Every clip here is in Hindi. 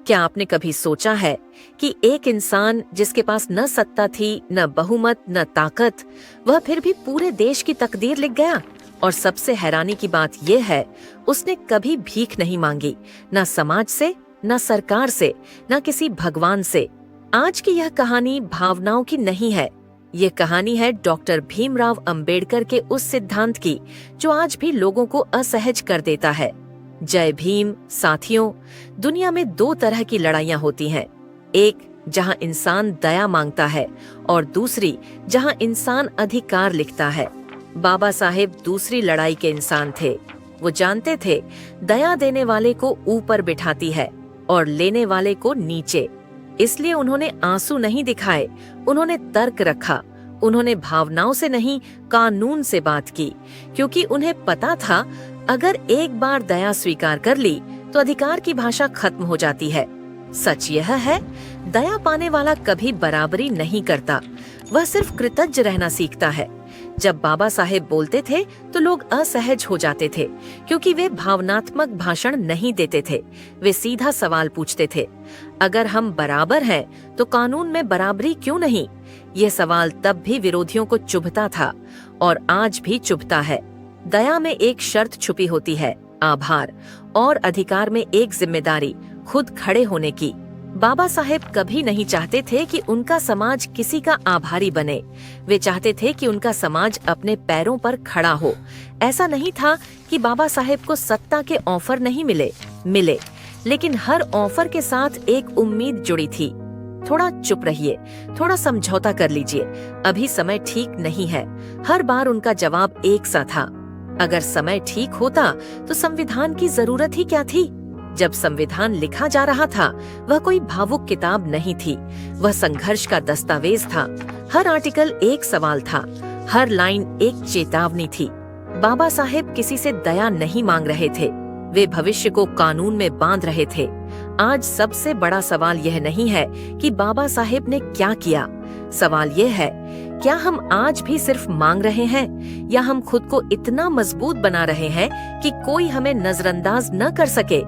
क्या आपने कभी सोचा है कि एक इंसान जिसके पास न सत्ता थी, न बहुमत, न ताकत, वह फिर भी पूरे देश की तकदीर लिख गया। और सबसे हैरानी की बात यह है, उसने कभी भीख नहीं मांगी, न समाज से, न सरकार से, न किसी भगवान से। आज की यह कहानी भावनाओं की नहीं है। ये कहानी है डॉक्टर भीमराव अंबेडकर के उस सिद्धांत की जो आज भी लोगों को असहज कर देता है। जय भीम। साथियों, दुनिया में दो तरह की लड़ाइयां होती हैं। एक जहां इंसान दया मांगता है और दूसरी जहां इंसान अधिकार लिखता है। बाबा साहेब दूसरी लड़ाई के इंसान थे। वो जानते थे दया देने वाले को ऊपर बिठाती है और लेने वाले को नीचे। इसलिए उन्होंने आंसू नहीं दिखाए, उन्होंने तर्क रखा। उन्होंने भावनाओं से नहीं, कानून से बात की, क्योंकि उन्हें पता था अगर एक बार दया स्वीकार कर ली तो अधिकार की भाषा खत्म हो जाती है। सच यह है, दया पाने वाला कभी बराबरी नहीं करता, वह सिर्फ कृतज्ञ रहना सीखता है। जब बाबा साहेब बोलते थे तो लोग असहज हो जाते थे, क्योंकि वे भावनात्मक भाषण नहीं देते थे। वे सीधा सवाल पूछते थे, अगर हम बराबर हैं तो कानून में बराबरी क्यों नहीं? यह सवाल तब भी विरोधियों को चुभता था और आज भी चुभता है। दया में एक शर्त छुपी होती है, आभार, और अधिकार में एक जिम्मेदारी, खुद खड़े होने की। बाबा साहेब कभी नहीं चाहते थे कि उनका समाज किसी का आभारी बने। वे चाहते थे कि उनका समाज अपने पैरों पर खड़ा हो। ऐसा नहीं था कि बाबा साहेब को सत्ता के ऑफर नहीं मिले, लेकिन हर ऑफर के साथ एक उम्मीद जुड़ी थी। थोड़ा चुप रहिए, थोड़ा समझौता कर लीजिए, अभी समय ठीक नहीं है। हर बार उनका जवाब एक सा था, अगर समय ठीक होता तो संविधान की जरूरत ही क्या थी? जब संविधान लिखा जा रहा था, वह कोई भावुक किताब नहीं थी, वह संघर्ष का दस्तावेज था। हर आर्टिकल एक सवाल था, हर लाइन एक चेतावनी थी। बाबा साहेब किसी से दया नहीं मांग रहे थे, वे भविष्य को कानून में बांध रहे थे। आज सबसे बड़ा सवाल यह नहीं है कि बाबा साहेब ने क्या किया, सवाल यह है, क्या हम आज भी सिर्फ मांग रहे हैं या हम खुद को इतना मजबूत बना रहे हैं कि कोई हमें नजरअंदाज न कर सके?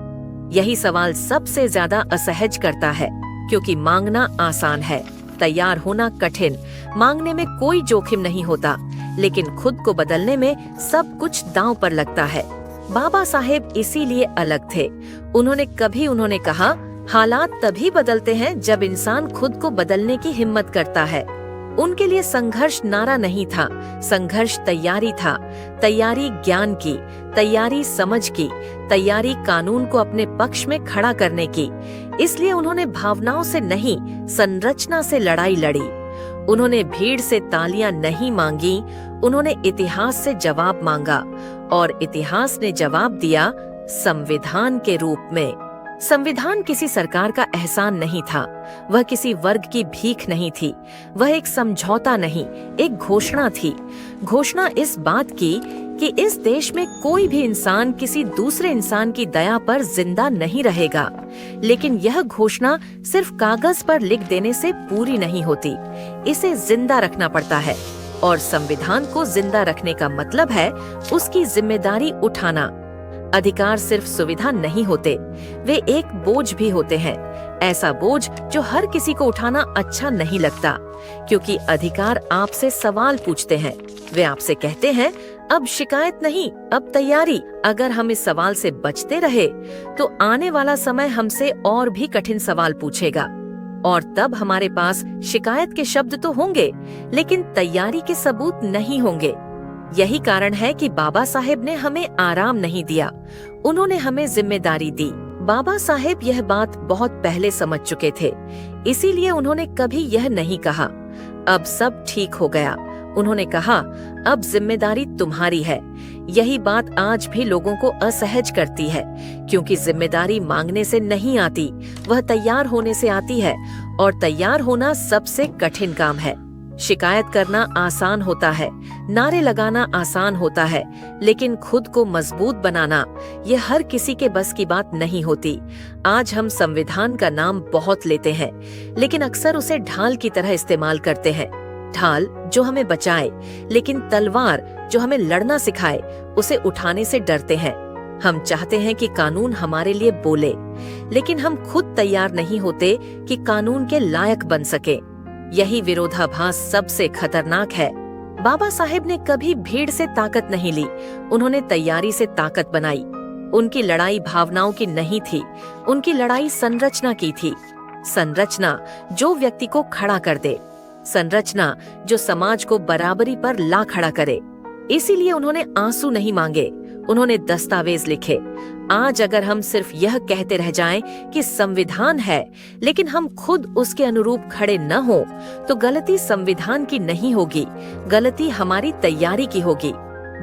यही सवाल सबसे ज्यादा असहज करता है, क्योंकि मांगना आसान है, तैयार होना कठिन। मांगने में कोई जोखिम नहीं होता, लेकिन खुद को बदलने में सब कुछ दांव पर लगता है। बाबा साहेब इसीलिए अलग थे। उन्होंने कहा, हालात तभी बदलते हैं जब इंसान खुद को बदलने की हिम्मत करता है। उनके लिए संघर्ष नारा नहीं था, संघर्ष तैयारी था। तैयारी ज्ञान की, तैयारी समझ की, तैयारी कानून को अपने पक्ष में खड़ा करने की। इसलिए उन्होंने भावनाओं से नहीं, संरचना से लड़ाई लड़ी। उन्होंने भीड़ से तालियां नहीं मांगी, उन्होंने इतिहास से जवाब मांगा, और इतिहास ने जवाब दिया संविधान के रूप में। संविधान किसी सरकार का एहसान नहीं था, वह किसी वर्ग की भीख नहीं थी, वह एक समझौता नहीं, एक घोषणा थी। घोषणा इस बात की कि इस देश में कोई भी इंसान किसी दूसरे इंसान की दया पर जिंदा नहीं रहेगा। लेकिन यह घोषणा सिर्फ कागज पर लिख देने से पूरी नहीं होती, इसे जिंदा रखना पड़ता है। और संविधान को जिंदा रखने का मतलब है उसकी जिम्मेदारी उठाना। अधिकार सिर्फ सुविधा नहीं होते, वे एक बोझ भी होते हैं। ऐसा बोझ जो हर किसी को उठाना अच्छा नहीं लगता, क्योंकि अधिकार आपसे सवाल पूछते हैं। वे आपसे कहते हैं, अब शिकायत नहीं, अब तैयारी। अगर हम इस सवाल से बचते रहे तो आने वाला समय हमसे और भी कठिन सवाल पूछेगा, और तब हमारे पास शिकायत के शब्द तो होंगे, लेकिन तैयारी के सबूत नहीं होंगे। यही कारण है कि बाबा साहेब ने हमें आराम नहीं दिया, उन्होंने हमें जिम्मेदारी दी। बाबा साहेब यह बात बहुत पहले समझ चुके थे, इसीलिए उन्होंने कभी यह नहीं कहा, अब सब ठीक हो गया। उन्होंने कहा, अब जिम्मेदारी तुम्हारी है। यही बात आज भी लोगों को असहज करती है, क्योंकि जिम्मेदारी मांगने से नहीं आती, वह तैयार होने से आती है, और तैयार होना सबसे कठिन काम है। शिकायत करना आसान होता है, नारे लगाना आसान होता है, लेकिन खुद को मजबूत बनाना ये हर किसी के बस की बात नहीं होती। आज हम संविधान का नाम बहुत लेते हैं, लेकिन अक्सर उसे ढाल की तरह इस्तेमाल करते हैं। ढाल जो हमें बचाए, लेकिन तलवार जो हमें लड़ना सिखाए, उसे उठाने से डरते हैं। हम चाहते हैं कि कानून हमारे लिए बोले, लेकिन हम खुद तैयार नहीं होते कि कानून के लायक बन सके। यही विरोधाभास सबसे खतरनाक है। बाबा साहेब ने कभी भीड़ से ताकत नहीं ली, उन्होंने तैयारी से ताकत बनाई। उनकी लड़ाई भावनाओं की नहीं थी, उनकी लड़ाई संरचना की थी। संरचना जो व्यक्ति को खड़ा कर दे, संरचना जो समाज को बराबरी पर ला खड़ा करे। इसीलिए उन्होंने आंसू नहीं मांगे, उन्होंने दस्तावेज लिखे। आज अगर हम सिर्फ यह कहते रह जाएं कि संविधान है, लेकिन हम खुद उसके अनुरूप खड़े न हो, तो गलती संविधान की नहीं होगी, गलती हमारी तैयारी की होगी।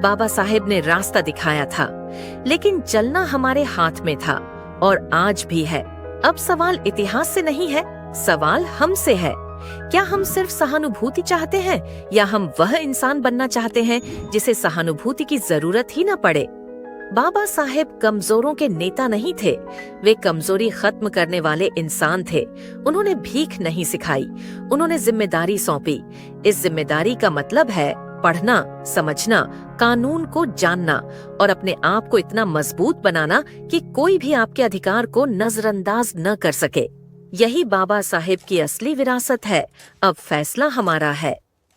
बाबा साहेब ने रास्ता दिखाया था, लेकिन चलना हमारे हाथ में था और आज भी है। अब सवाल इतिहास से नहीं है, सवाल हमसे है। क्या हम सिर्फ सहानुभूति चाहते हैं या हम वह इंसान बनना चाहते हैं जिसे सहानुभूति की जरूरत ही न पड़े? बाबा साहेब कमजोरों के नेता नहीं थे, वे कमजोरी खत्म करने वाले इंसान थे। उन्होंने भीख नहीं सिखाई, उन्होंने जिम्मेदारी सौंपी। इस जिम्मेदारी का मतलब है पढ़ना, समझना, कानून को जानना और अपने आप को इतना मजबूत बनाना कि कोई भी आपके अधिकार को नजरअंदाज न कर सके। यही बाबा साहेब की असली विरासत है। अब फैसला हमारा है।